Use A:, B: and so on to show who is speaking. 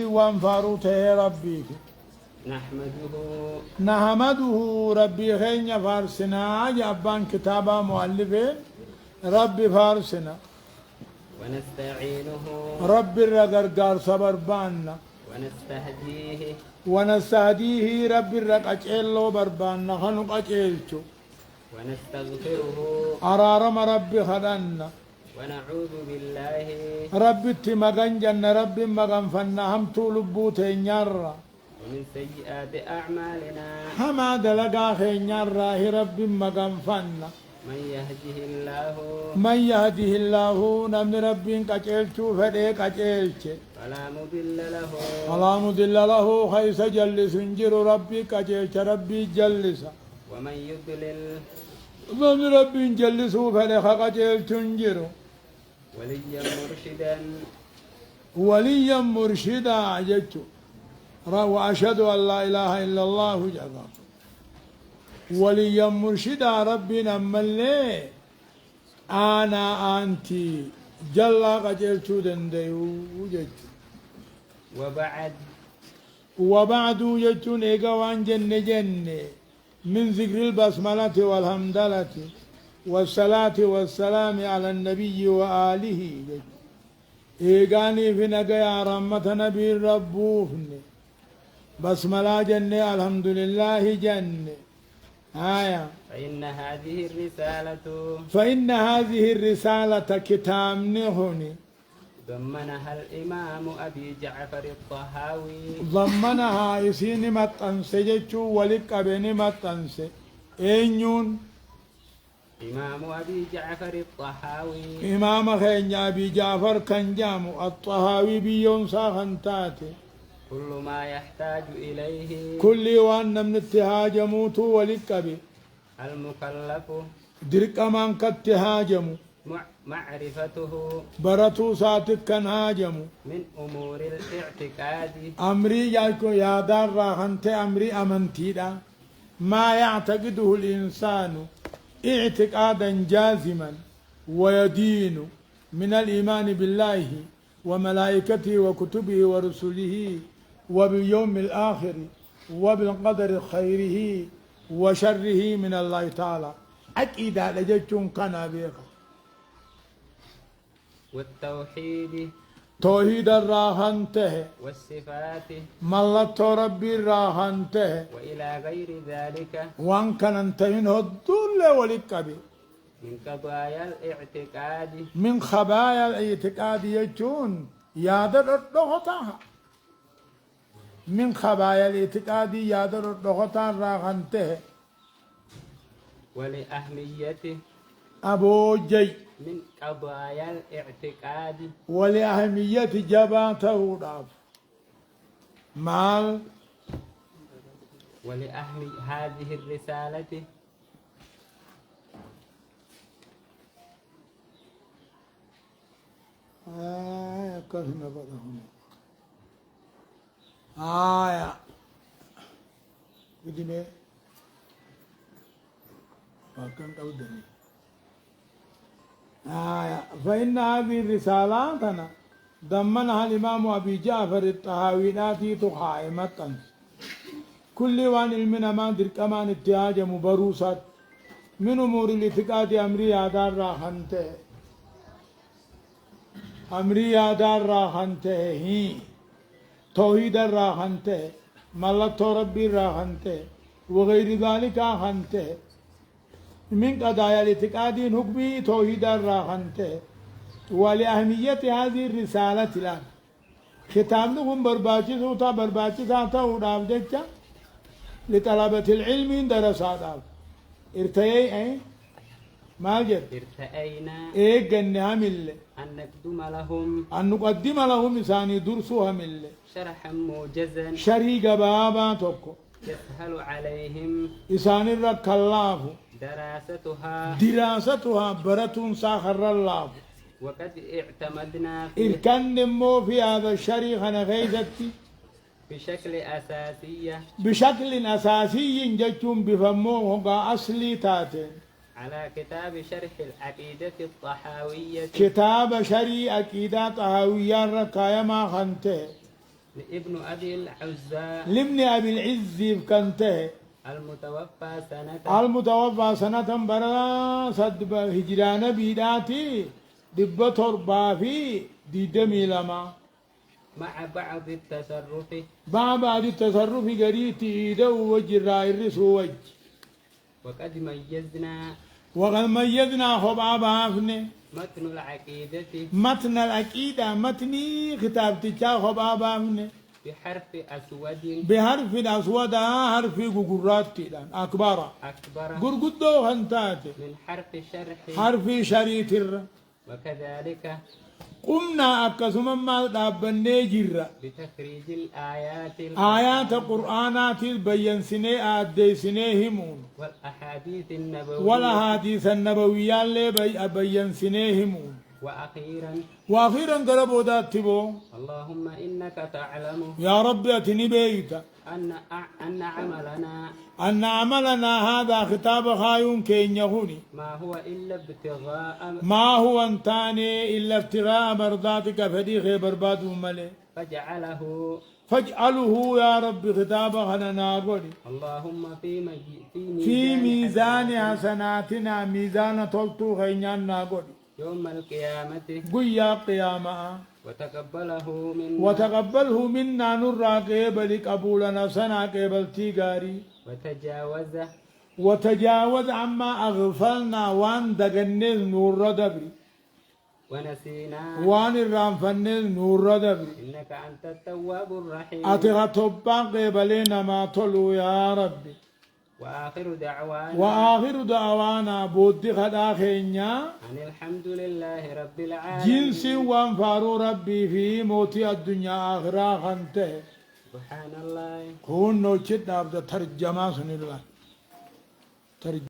A: وان فاروته ربي نحمده ربي خين فارسنا جابان كتابا مؤلفين ربي فارسنا
B: ونستعينه
A: ربي الرقرقار صبر بانا ونستهديه ربي الرقاجيلو بربانا خنو قاجيلچو
B: ونستغفره
A: أرارم ربي خدنا
B: ونعوذ بالله
A: ربي تمغن جن ربي مغن فنا هم تولبوت نيارا
B: ومن سيئات أعمالنا
A: هما دلقا خينيارا ربي مغن فنا من يهده الله نمن ربي قاجيلچو فدي قاجيلچ فلا مضل له خيس جلس انجر ربي قاجيلچ ربي جلس
B: ومن يضلل
A: من ربي جلسه فلخ قاجيلچ انجر وليا مرشدا جدت وأشهد أن لا إله إلا الله جدا وليا مرشدا ربنا ملي أنا أنتي جل قجلت دنديو جدت وبعد جدت نيقوان جن من ذكر البسملة والحمدلة والصلاة والسلام على النبي وآله إيقاني في نقيا رحمة نبي ربوفني بسملا جنة الحمد لله جنة آية فإن هذه الرسالة كتاب نهني
B: ضمنها الإمام أبي جعفر الطهاوي
A: ضمنها يسين متنسي جتشو ولك أبني متنسي إنيون
B: إمام أبي جعفر الطهاوي
A: إمام خين أبي جعفر كان جامو الطهاوي بيون ساخنتاتي
B: كل ما يحتاج إليه
A: كل وان من اتهاجموتو ولكبي
B: المكلف
A: درك أمان كاتهاجمو
B: معرفته
A: براتو ساتك كان هاجمو
B: من أمور الاعتقاد
A: أمري ياكو يا دار راهنت أمري أمنتيدا ما يعتقده الإنسان اعتقادا جازما ويدين من الإيمان بالله وملائكته وكتبه ورسله وباليوم الآخر وبالقدر خيره وشره من الله تعالى أكيد لجتون كان بيخ
B: والتوحيد
A: توحيد الراهنته
B: والصفات
A: ملت ربي الراهنته
B: وإلى غير ذلك
A: وان كان انتهين الدول ولكبي
B: من قضايا الاعتقاد
A: من خبايا الاعتقاد يجون يادر الضغطها من خبايا الاعتقاد يادر الضغطها راغنته
B: ولأهميته
A: أبو جي
B: من قضايا الاعتقاد
A: ولأهمية جباته راب مال
B: ولأهمية هذه الرسالة
A: كلمة بدهم قدمي فكان قودني فإن هذه الرسالات ضمنها الإمام أبي جعفر الطهاوي ناتي قائمة كل وان المنا ما درك أمان اتهاج مبروسات من أمور الاعتقاد أمري دار راحنته أمري دار راحنته هي توحيد راحنته ملك ربي راحنته وغير ذلك راحنته من قضايا الاعتقاد حكمي توحيد راحنته ولأهمية هذه الرسالة الآن كتاب نقوم برباچي سوتا برباچي ساتا وداب جيچا لطلبة العلم درسات ارتئي اي ما جد
B: ارتئينا
A: ايه جنها ملة
B: أن
A: نقدم لهم إساني درسوها ملة
B: شرحا موجزا
A: شرحي قبابا توكو
B: يسهل عليهم
A: إساني رك الله دراستها برتون ساخر الله
B: وقد اعتمدنا
A: إذ كان نمو في هذا الشريخ أنا غيثتي بشكل أساسي جتم بفموه أصلي تاتين
B: على كتاب شرح العقيدة الطحاوية
A: كتاب شرح عقيدة طحاوية ركاية ما خنته
B: لابن أبي العزى
A: لابن أبي العز كنته
B: المتوفى سنة
A: المتوفى سنة برا صد هجران بيداتي دبتر بافي دي دمي لما
B: مع بعض التصرف
A: بعد التصرف قريتي إيده وجرا الرس وجه
B: وقد ميزنا
A: وقد ميزنا خبا بافني
B: متن العقيدة
A: متن العقيدة متني كتابتي خبا بافني
B: بحرف أسود
A: بحرف الأسود حرف قرات أكبر
B: أكبر
A: قرقدو هنتات
B: من حرف شرح
A: حرف شريتر
B: وكذلك
A: قمنا أكسم ما دابني جرا
B: بتخريج الآيات
A: آيات قرآنات بين سنة آدي سنة همون
B: والأحاديث النبوية
A: والأحاديث النبوية اللي بين سنة همون وأخيرا قربوا داتبو
B: اللهم إنك تعلم
A: يا رب أتني بيتا أن عملنا هذا خطاب خايون كين يهوني
B: ما هو إلا ابتغاء
A: ما هو انتاني إلا ابتغاء مرضاتك فدي خيبر باد ملي فاجعله يا رب خطاب خلنا قولي
B: اللهم
A: في ميزان حسناتنا ميزان تلتو خينيانا قولي
B: يوم القيامة
A: قيا قيامة
B: وتقبله
A: منا نرى قبل قبولنا سنا قبل تيغاري وتجاوز عما أغفلنا وان دقنز نور دبري
B: ونسينا
A: وان الرانفنز نور دبري
B: إنك أنت التواب الرحيم
A: أتغطبا قبلنا ما طلوا يا ربي وآخر دعوانا بود خدا خينيا
B: أن الحمد لله رب العالمين
A: جنس وانفارو ربي في موتي الدنيا آخرا خنته
B: سبحان الله
A: كون نوچت عبد ترجمة سنلا